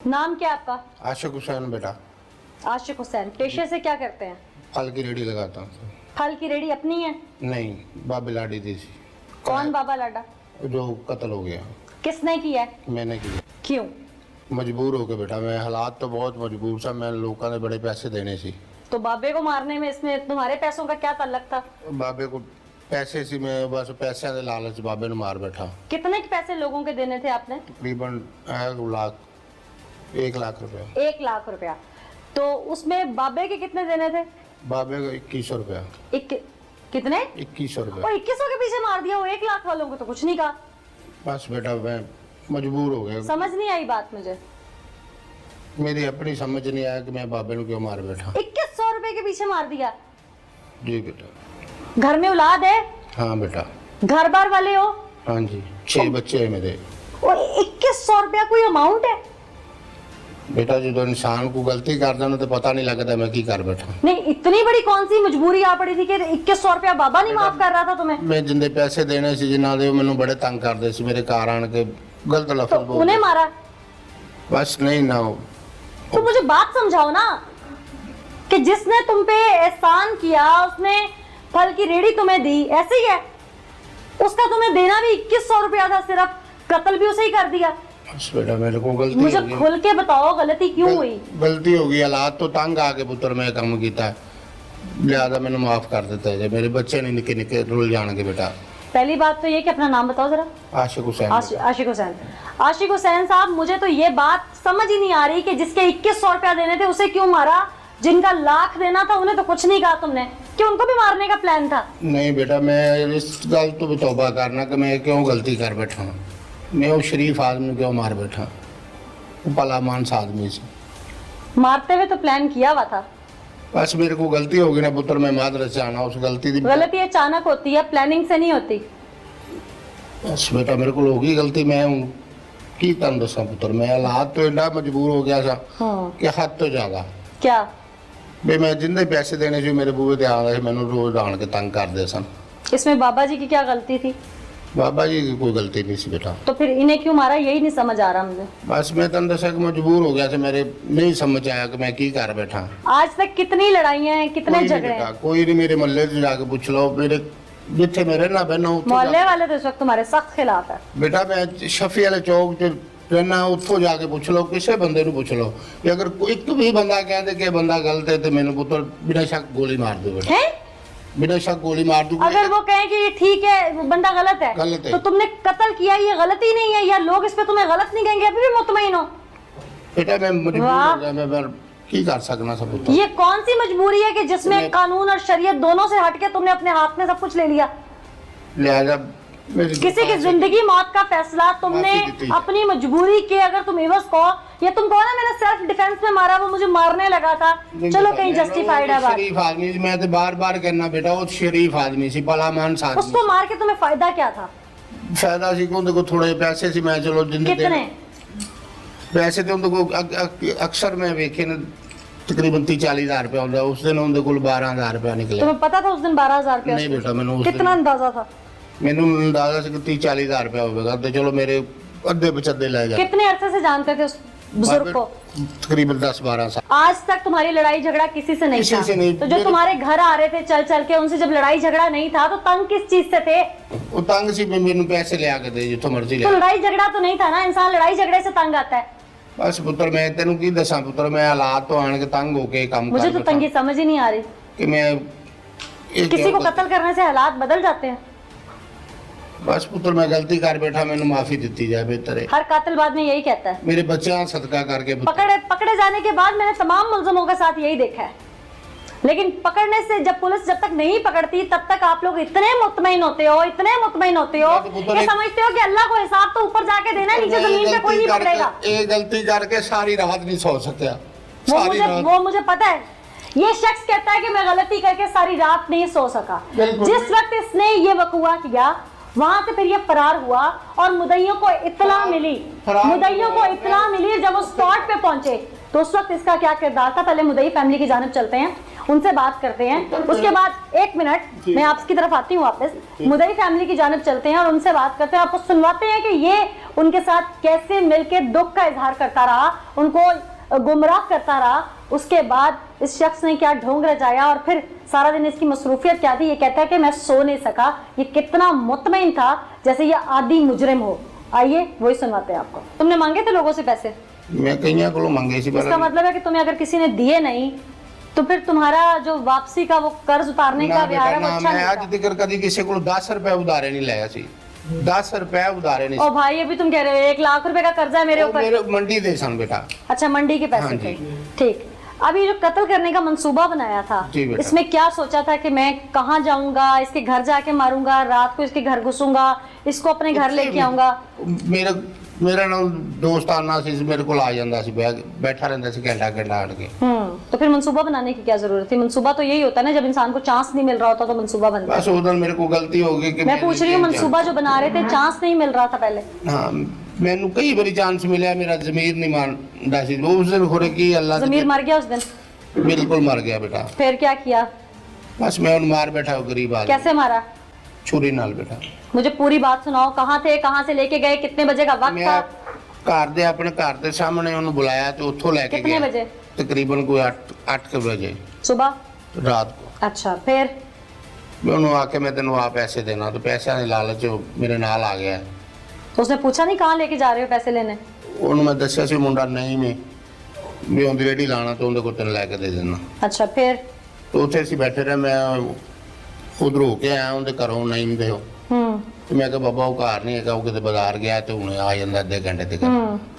नाम क्या आपका? आशिक हुसैन बेटा। आशिक हुसैन। पेशे से क्या करते हैं? फल की रेडी लगाता हूँ। फल की रेडी अपनी है? नहीं, बाबे लाडी दी सी। कौन बाबा लाडा? जो कत्ल हो गया। किसने किया है? मैंने किया। क्यों? मजबूर हो गए बेटा, मैं हालात तो बहुत मजबूर था, मैं लोगों ने बड़े पैसे देने सी। तो बाबे को मारने में इसमें तुम्हारे पैसों का क्या ताल्लुक था? बाबे को पैसे सी, मैं बस पैसे के लालच बाबे ने मार बैठा। कितने के पैसे लोगों के देने थे आपने? तकरीबन 1 लाख रुपया। 1 लाख रुपया। तो उसमें बाबे के कितने देने थे? बाबे को 2100 रुपया। कितने? 2100 रुपया। और 2100 के पीछे मार दिया? वो 1 लाख वालों को तो कुछ नहीं कहा। बस बेटा मैं मजबूर हो गया। समझ नहीं आई बात मुझे। मेरी अपनी समझ नहीं आया कि मैं बाबे को क्यों मार बैठा। 2100 रुपए के पीछे मार दिया? जी बेटा। घर में औलाद है? हाँ बेटा। घर बार वाले हो? हाँ जी, 6 बच्चे हैं मेरे। और 2100 रुपया कोई अमाउंट है? बेटा जो इंसान को गलती करता ना तो पता नहीं लगता मैं की कर बैठा। नहीं, इतनी बड़ी कौन सी मजबूरी आ पड़ी थी कि 2100 रुपया बाबा नहीं माफ कर रहा था तुम्हें? मैं जिंदे पैसे देने से जिन्ना दे मैंने बड़े तंग करते सी, मेरे कार आन के गलत लफ्ज तो बोल उन्हें मारा? बस नहीं ना हो। तो मुझे बात समझाओ ना कि जिसने तुम पे एहसान किया, उसने फल की रेडी तुम्हें दी, ऐसे ही है? उसका तुम्हें देना भी 2100 रुपया था सिर्फ, कत्ल भी उसे ही कर दिया। बस बेटा मेरे को गलती मुझे हो गई। खुल के बताओ गलती क्यों हुई? गलती हो गई, हालात तो तंग आके पुत्र मैं काम किया, लिहाजा मैंने माफ कर देता है। मेरे बच्चे नहीं निके निके रुल जाएंगे बेटा। पहली बात तो ये कि अपना नाम बताओ जरा। आशिक हुसैन। आशिक हुसैन। आशिक हुसैन साहब, मुझे तो ये बात समझ ही नहीं आ रही कि जिसके 2100 रुपया देने थे उसे क्यों मारा, जिनका लाख देना था उन्हें तो कुछ नहीं कहा तुमने, कि उनको भी मारने का प्लान था? नहीं बेटा, मैं इस गल तो भी तौबा करना कि मैं क्यों गलती कर बैठा हूँ। मैं वो शरीफ आदमी क्यों मार बैठा, वो भला मानस आदमी से मारते हुए तो प्लान किया हुआ था। बस मेरे को गलती हो गई ना पुत्र, मैं मादर से आना, उस गलती दी गलती अचानक होती है, प्लानिंग से नहीं होती। बस बेटा मेरे को होगी गलती। मैं की तन दसा पुत्र, मैं हालात तो एडा मजबूर हो गया था कि हद तो ज्यादा। क्या? बे मैं जिंदे पैसे देने से मेरे बूहे ते आ गए, मैंने रोज आन के तंग कर दे सन। इसमें बाबा जी की क्या गलती थी? बाबा जी की कोई गलती नहीं सी बेटा। तो फिर इन्हें क्यों मारा, यही नहीं समझ आ रहा मुझे। बस मैं तन दसा कि मजबूर हो गया था, मेरे नहीं समझ आया कि मैं की कर बैठा। आज तक कितनी लड़ाइयां हैं, कितने झगड़े हैं? कोई नहीं, मेरे मोहल्ले से जाके पूछ लो, मेरे जिथे मेरे ना बहना मोहल्ले वाले तो इस वक्त तुम्हारे सख्त खिलाफ है। बेटा मैं शफी वाले चौक च रहना, उत्थों जाके पूछ लो, किसी बंदे को पूछ लो कि अगर एक भी बंदा कह दे कि बंदा गलत है तो मैंने पुत्र बिना शक गोली मार दो बेटा। है? बिना शक गोली मार दूं। अगर वो कहें कि ये ठीक है, वो बंदा गलत है, गलत है, तो तुमने कत्ल किया, ये गलती नहीं है, या लोग इस पे तुम्हें गलत नहीं कहेंगे? अभी भी मुतमईन हो? बेटा मैं मजबूर हो गया, मैं की कर सकना सब पुत्र। ये कौन सी मजबूरी है कि जिसमें कानून और शरीयत दोनों से हटके तुमने अपने हाथ में सब कुछ ले लिया? लिहाजा किसी की जिंदगी मौत का फैसला तुमने अपनी मजबूरी के, अगर तुम इवज कहो, ये तुम कहो ना मैंने सेल्फ डिफेंस में मारा, वो मुझे मारने लगा था, चलो कहीं जस्टिफाइड है बात। शरीफ आदमी मैं तो बार-बार कहना बेटा, वो शरीफ आदमी सी, भला मानस आदमी। उसको मार के तुम्हें फायदा क्या था? फायदा सी को देखो थोड़े पैसे सी, मैं चलो जिंदगी कितने पैसे तो उनको अक्सर मैं वेखे न तकरीबन 30-40 हज़ार रुपया होता, उस दिन उनके कुल 12,000 रुपया निकले। तुम्हें पता था उस दिन 12,000 रुपया? नहीं बेटा, मैंने कितना अंदाजा था? मैंने अंदाजा से 30-40 हज़ार रुपया होगा, तो चलो मेरे अद्धे बचदे ले जाए। कितने अरसे से जानते थे उस बुजुर्ग को? तकरीबन 10-12 साल। आज तक तुम्हारी लड़ाई झगड़ा किसी से नहीं था? से नहीं। तो जो तुम्हारे घर आ रहे थे चल चल के, उनसे जब लड़ाई झगड़ा नहीं था तो तंग किस चीज से थे? वो तंग सी मैंने पैसे ले आके दे जितो मर्जी ले। तो लड़ाई झगड़ा तो नहीं था ना, इंसान लड़ाई झगड़े से तंग आता है। बस पुत्र मैं तेन की दसा पुत्र, मैं हालात तो आने के तंग होके काम मुझे तो तंगी समझ ही नहीं आ रही कि मैं किसी को कत्ल करने से हालात बदल जाते हैं। बस पुत्र मैं गलती कर बैठा, मैंने माफी दी जाए बेहतर है। हर कातिल बाद में यही कहता है। मेरे बच्चे सदका करके पकड़े जाने के बाद मैंने तमाम मुलजमों के साथ यही देखा है, लेकिन पकड़ने से जब पुलिस जब तक नहीं पकड़ती तब तक आप लोग इतने मुतमईन होते हो, इतने मुतमईन होते हो, ये समझते हो कि अल्लाह को हिसाब तो ऊपर जाके देना है, नीचे जमीन पे कोई नहीं पकड़ेगा। एक गलती करके सारी रात नहीं सो सका। वो मुझे पता है। ये शख्स कहता है कि मैं गलती करके सारी रात नहीं सो सका। जिस वक्त इसने ये वकूआ किया वहां से फिर ये फरार हुआ और मुद्दइयों को इत्तला मिली, जब वो स्पॉट पे पहुंचे तो उस वक्त इसका क्या किरदार था। पहले मुद्दई फैमिली की जानिब चलते हैं, उनसे बात करते हैं, उसके बाद 1 मिनट मैं आपकी तरफ आती हूँ वापस। मुद्दई फैमिली की जानिब चलते हैं और उनसे बात करते हैं, आपको सुनवाते हैं कि ये उनके साथ कैसे मिलके दुख का इजहार करता रहा, उनको गुमराह करता रहा। उसके बाद इस शख्स ने क्या ढोंग रचाया और फिर सारा दिन इसकी मसरूफियत क्या थी। ये कहता है कि मैं सो नहीं सका। ये कितना मुतमईन था, जैसे ये आदि मुजरिम हो। आइए वही सुनवाते हैं आपको। तुमने मांगे थे लोगों से पैसे? मैं कईयां को मंगे सी, इसका मतलब है कि तुम्हें अगर किसी ने दिए नहीं तो फिर तुम्हारा जो वापसी का वो कर्ज उतारने का व्यवहार है वो अच्छा नहीं मैं आज था। तक कभी किसी को 10 रुपए उधारे नहीं लाया सी। 10 रुपए उधारे नहीं। ओ भाई, अभी तुम कह रहे हो 1 लाख रुपए का कर्जा है मेरे ऊपर। मेरे मंडी दे सन बेटा। अच्छा, मंडी के पैसे हाँ थे। जी। ठीक। अभी जो कत्ल करने का मंसूबा बनाया था, जी बेटा। इसमें क्या सोचा था कि मैं कहाँ जाऊंगा, इसके घर जाके मारूंगा, रात को इसके घर घुसूंगा, इसको अपने घर लेके आऊंगा? मेरा नाम दोस्त आना सी, मेरे को आ जाता सी, बैठा रहता सी घंटा घंटा आड़ के। तो फिर मंसूबा बनाने की क्या जरूरत थी? मंसूबा तो यही होता है ना, जब इंसान को चांस नहीं मिल रहा होता तो मंसूबा बनता है। बस उधर मेरे को गलती हो गई कि मैं पूछ रही हूँ, मंसूबा जो बना रहे थे, चांस नहीं मिल रहा था पहले? हाँ, मैंने कई बारी चांस मिला, मेरा जमीर नहीं मानदा सी। उस दिन होरे की अल्लाह जमीर मर गया उस दिन? बिल्कुल मर गया बेटा। फिर क्या किया? बस मैं उन मार बैठा गरीब आदमी। कैसे मारा? छुरी नाल बेटा। मुझे पूरी बात सुनाओ। कहाँ थे, कहाँ से लेके गए, कितने बजे का वक्त था? घर दे अपने घर के सामने उन्हें बुलाया तो उठो लेके गया। कितने बजे? तकरीबन कोई 8 बजे सुबह रात को। अच्छा, फिर? मैं उन्होंने आके मैं तेन आ पैसे देना, तो पैसे ने लालच मेरे नाल आ गया। तो उसने पूछा नहीं कहाँ लेके जा रहे हो पैसे लेने? उन्होंने मैं दसिया सी मुंडा नहीं मैं उन्हें रेडी लाना तो उन्हें को तेन लैके दे देना। अच्छा, फिर? तो उत्थे असीं बैठे रहे, मैं उधर हो के आया उनके घरों नहीं दे। तो मैं कहा बाबा वो घर नहीं है, वो किते बाजार गया तो हुणे आ जांदा अद्धे घंटे तक।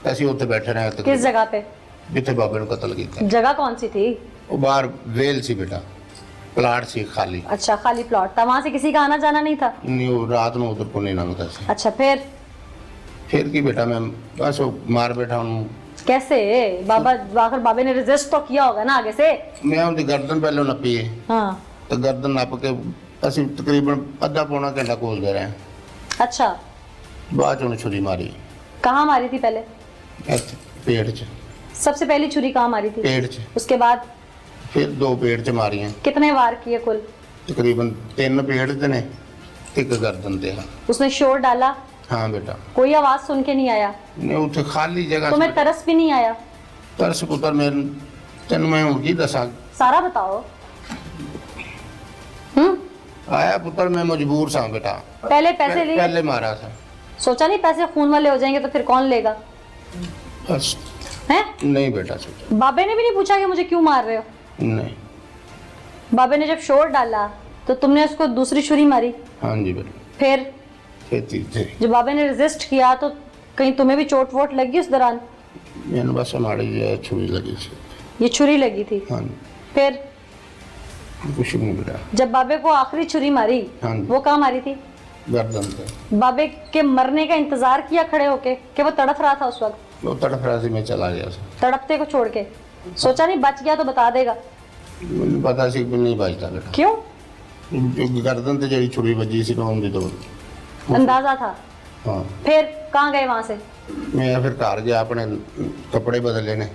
तो असीं उत्थे बैठे रहे। किस जगह पे? जिथे बाबे ने कत्ल किया। जगह कौन सी थी? वो बाहर वेल सी बेटा, प्लाट सी खाली। अच्छा, खाली प्लॉट था, वहां से किसी का आना जाना नहीं था? नहीं, वो रात को उधर को नहीं लंघता सी। अच्छा, फिर की बेटा मैं बस वो मार बैठा उन्होंने। कैसे? बाबा आखिर बाबे ने रेजिस्ट तो किया होगा ना आगे से? मैं उनकी गर्दन पहले नपी है। हाँ। तो गर्दन नप के असं तकरीबन आधा पौना घंटा खोलते रहे। अच्छा। बाद उन्हें छुरी मारी। कहाँ मारी थी पहले? पेट च। सबसे पहली छुरी कहाँ मारी थी? पेट च। उसके बाद? फिर 2 पेट च मारी हैं। कितने वार किए कुल? तकरीबन 3 पेट च ने, 1 गर्दन ते। उसने शोर डाला? हाँ बेटा। कोई आवाज सुन के नहीं आया? नहीं, उसे खाली जगह। तुम्हें तरस भी नहीं आया? तरस पुत्र मेरे तेन मैं उनकी दसा सारा बताओ। आया पुत्र, मैं मजबूर सा बेटा। पहले पैसे लिए? पहले मारा था। सोचा नहीं पैसे खून वाले हो जाएंगे तो फिर कौन लेगा? बस हैं? नहीं बेटा सोचा। बाबे ने भी नहीं पूछा कि मुझे क्यों मार रहे हो? नहीं। बाबे ने जब शोर डाला तो तुमने उसको दूसरी छुरी मारी? हाँ जी बेटा। फिर जब बाबे ने रेजिस्ट किया तो कहीं तुम्हें भी चोट वोट लगी उस दौरान? मैंने बस हमारी छुरी लगी थी। ये छुरी लगी थी? हाँ। फिर कुछ नहीं बेटा। जब बाबे को आखिरी छुरी मारी, हाँ। वो कहाँ मारी थी? गर्दन पे। बाबे के मरने का इंतजार किया खड़े होके कि वो तड़फ रहा था उस वक्त? वो तड़फ रहा थी, मैं चला गया। तड़पते को छोड़ के सोचा नहीं बच गया तो बता देगा? मुझे पता सी नहीं बचता बेटा। क्यों? गर्दन ते जड़ी छुरी बजी सी ना उनकी तो अंदाजा था। हाँ। फिर कहाँ गए वहां से? मैं फिर घर गया, अपने कपड़े बदले ने।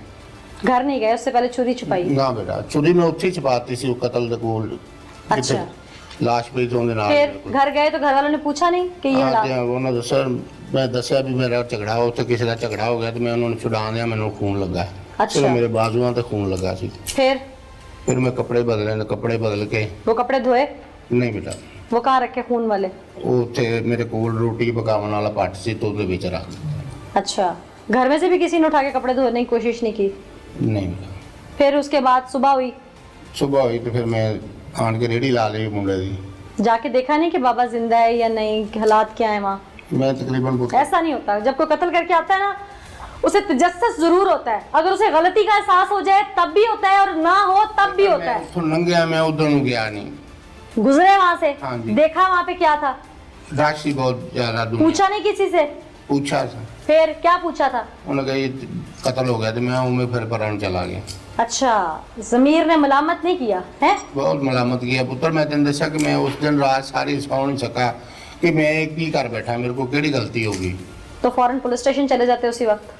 घर नहीं गए, उससे पहले छुरी छुपाई? ना बेटा, छुरी मैं उत्थे छुपाती सी कत्ल दे कोल। अच्छा। लाश पे तो नाल। फिर घर गए तो घर वालों ने पूछा नहीं कि ये हालात? हाँ, उन्होंने दसा, मैं दसिया भी मेरा झगड़ा हो तो किसी का झगड़ा हो गया तो मैं उन्होंने छुड़ा दिया, मैंने खून लगा। अच्छा। मेरे बाजुआं ते खून लगा सी। फिर मैं कपड़े बदले, कपड़े बदल के। वो कपड़े धोए? नहीं बेटा। वो कहाँ रखे खून वाले? उत्थे मेरे कोल रोटी पकावन वाला पट सी तो उसदे विच रख। अच्छा, घर में से भी किसी ने उठा के कपड़े धोने की कोशिश नहीं की? नहीं बेटा। फिर उसके बाद सुबह हुई? सुबह हुई तो फिर मैं आन के रेडी ला ली मुंडे दी। जाके देखा नहीं कि बाबा जिंदा है या नहीं, हालात क्या है वहाँ? मैं तकरीबन ऐसा नहीं होता, जब कोई कत्ल करके आता है ना उसे तजस्सुस जरूर होता है। अगर उसे गलती का एहसास हो जाए तब भी होता है और ना हो तब भी होता है। तो नंगे मैं उधर नु गया नहीं, गुजरे वहां से? हाँ जी। देखा वहां पे क्या था? राशि बहुत ज्यादा। पूछा नहीं किसी से? पूछा था। फिर क्या पूछा था? उन्होंने कहा ये कत्ल हो गया तो मैं उनमें फिर परान चला गया। अच्छा, जमीर ने मलामत नहीं किया है? बहुत मलामत किया पुत्र। मैं तेन दसा कि मैं उस दिन रात सारी सौ नहीं सका कि मैं की कर बैठा, मेरे को केड़ी गलती होगी। तो फौरन पुलिस स्टेशन चले जाते उसी वक्त?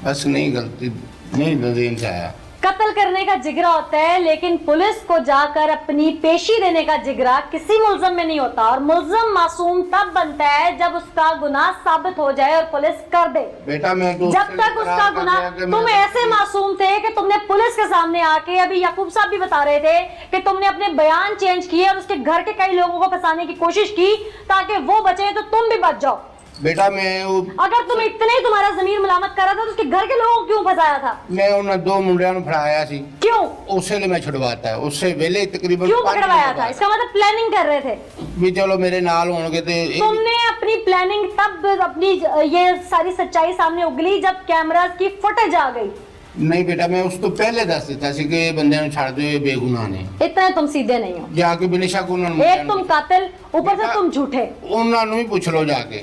बस नहीं, गलती नहीं नजर से आया। कत्ल करने का जिगरा होता है, लेकिन पुलिस को जाकर अपनी पेशी देने का जिगरा किसी मुल्ज़म में नहीं होता। और मुल्ज़म मासूम तब बनता है जब उसका गुनाह साबित हो जाए और पुलिस कर दे। बेटा मैं तो जब तक उसका गुनाह, तुम ऐसे मासूम थे कि तुमने पुलिस के सामने आके, अभी याकूब साहब भी बता रहे थे कि तुमने अपने बयान चेंज किए और उसके घर के कई लोगों को फंसाने की कोशिश की ताकि वो बचे तो तुम भी बच जाओ। बेटा मैं अगर तुम इतने ही तुम्हारा ज़मीर मलामत कर रहा था तो उसके घर के लोगों को क्यों फंसाया था? मैं उन दो मुंडियां ਨੂੰ ਫੜਾਇਆ ਸੀ। क्यों? ਉਸੇ ਲਈ ਮੈਂ ਛੁਡਵਾਤਾ ਹੈ। ਉਸੇ ਵੇਲੇ तकरीबन क्यों पकड़वाया था? इसका मतलब प्लानिंग कर रहे थे। भी चलो मेरे नाल होंगे तो तुमने अपनी प्लानिंग तब अपनी ये सारी सच्चाई सामने उगली जब कैमरास की फुटेज आ गई। नहीं बेटा मैं उस तो पहले दस दिता सी कि बंदे ने छाड़ दो, ये बेगुनाह ने। इतने तुम सीधे नहीं हो। जाके बिनशक उन्होंने एक तुम कातिल, ऊपर से तुम झूठे। उन्होंने भी पूछ लो जाके,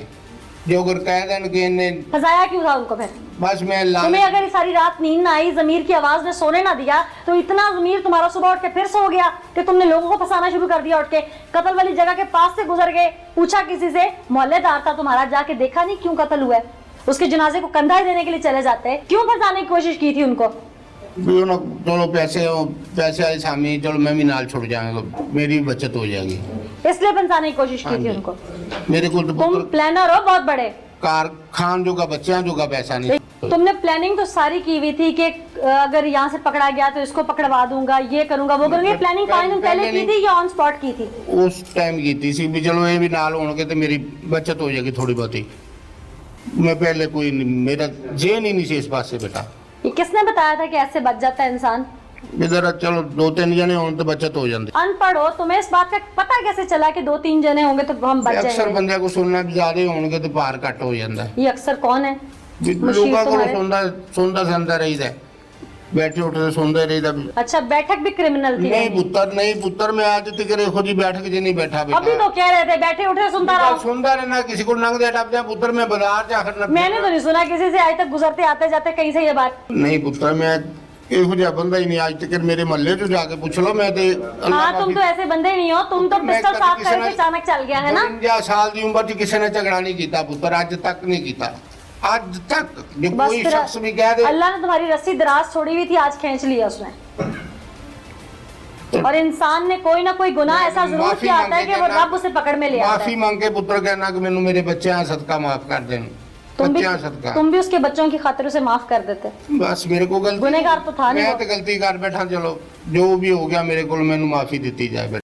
जो अगर कह देन कि इन्हें फंसाया क्यों था उनको फिर? बस मैं तुम्हें अगर ये सारी रात नींद ना आई, जमीर की आवाज ने सोने ना दिया, तो इतना जमीर तुम्हारा सुबह उठ के फिर सो गया कि तुमने लोगों को फंसाना शुरू कर दिया। उठ के कत्ल वाली जगह के पास से गुजर गए, पूछा किसी से, मोहल्लेदार था तुम्हारा, जाके देखा नहीं क्यों कत्ल हुआ है? उसके जनाजे को कंधा देने के लिए चले जाते हैं, क्यों फंसाने की कोशिश की थी उनको? चलो पैसे आए सामने, चलो मैं भी नाल छुड़ जाऊंगा, मेरी बचत हो जाएगी, इसलिए फंसाने की कोशिश की थी उनको। मेरे को तुम प्लानर हो बहुत बड़े। कार खान जो का बच्चा जो का पैसा नहीं। तुमने प्लानिंग तो सारी की हुई थी कि अगर यहाँ से पकड़ा गया तो इसको पकड़वा दूंगा, ये करूंगा, वो करूंगा। प्लानिंग 5 दिन पहले की थी या ऑन स्पॉट की थी? उस टाइम की थी सी भी चलो ये भी नाल होंगे तो मेरी बचत हो जाएगी थोड़ी बहुत ही। मैं पहले कोई मेरा जेन ही नहीं सी इस पास से बेटा। ये किसने बताया था कि ऐसे बच जाता है इंसान? इधर चलो 2-3 जने हों तो बचत हो जाती। अनपढ़ हो, तुम्हें इस बात का पता कैसे चला कि 2-3 जने होंगे तो हम बच अक्सर जाएंगे? बंदे को सुनना भी ज्यादा होंगे तो पार कट हो जाता है। ये अक्सर कौन है? लोगों को सुनता रहीदा, बैठे उठे सुनते रहीदा। अच्छा, बैठक भी क्रिमिनल थी? नहीं पुत्र मैं आज तक देखो जी बैठक जी नहीं बैठा बेटा। अभी तो कह रहे थे बैठे उठे सुनता रहा। सुनता रहना, किसी को नंग दे टप जा पुत्र मैं बाजार जाकर मैंने तो नहीं सुना किसी से आज तक गुजरते आते जाते कहीं से ये बात। नहीं पुत्र मैं ਇਹੋ ਜਿਹਾ ਬੰਦਾ ਹੀ ਨਹੀਂ ਅੱਜ ਤੱਕ ਮੇਰੇ ਮਹੱਲੇ ਚ ਜਾ ਕੇ ਪੁੱਛ ਲਓ। ਮੈਂ ਤੇ हाँ, तुम तो ऐसे बंदे नहीं हो, तुम तो पिस्टल साफ करके अचानक चल गया है ना। 52 साल ਦੀ ਉਮਰ ਚ ਕਿਸੇ ਨੇ ਝਗੜਾ ਨਹੀਂ ਕੀਤਾ ਪੁੱਤਰ, ਅੱਜ ਤੱਕ नहीं ਕੀਤਾ आज तक। जो बस कोई तेरा- शख्स भी कह दे अल्लाह ने तुम्हारी रस्सी दराज छोड़ी हुई थी, आज खींच लिया उसने। और इंसान ने कोई ना कोई गुनाह ऐसा जरूर माफी किया होता है कि वो मांगे रब उसे पकड़ में ले आता माफी है। मांग के पुत्र कहना कि मैंने मेरे बच्चे सदका माफ कर दें, बच्चे सदका। तुम भी उसके बच्चों की खातिर उसे माफ कर देते। बस मेरे को गलती, गुनहगार तो था नहीं मैं वो। तो गलती कर बैठा, चलो जो भी हो गया मेरे को मैंने माफी दी जाए।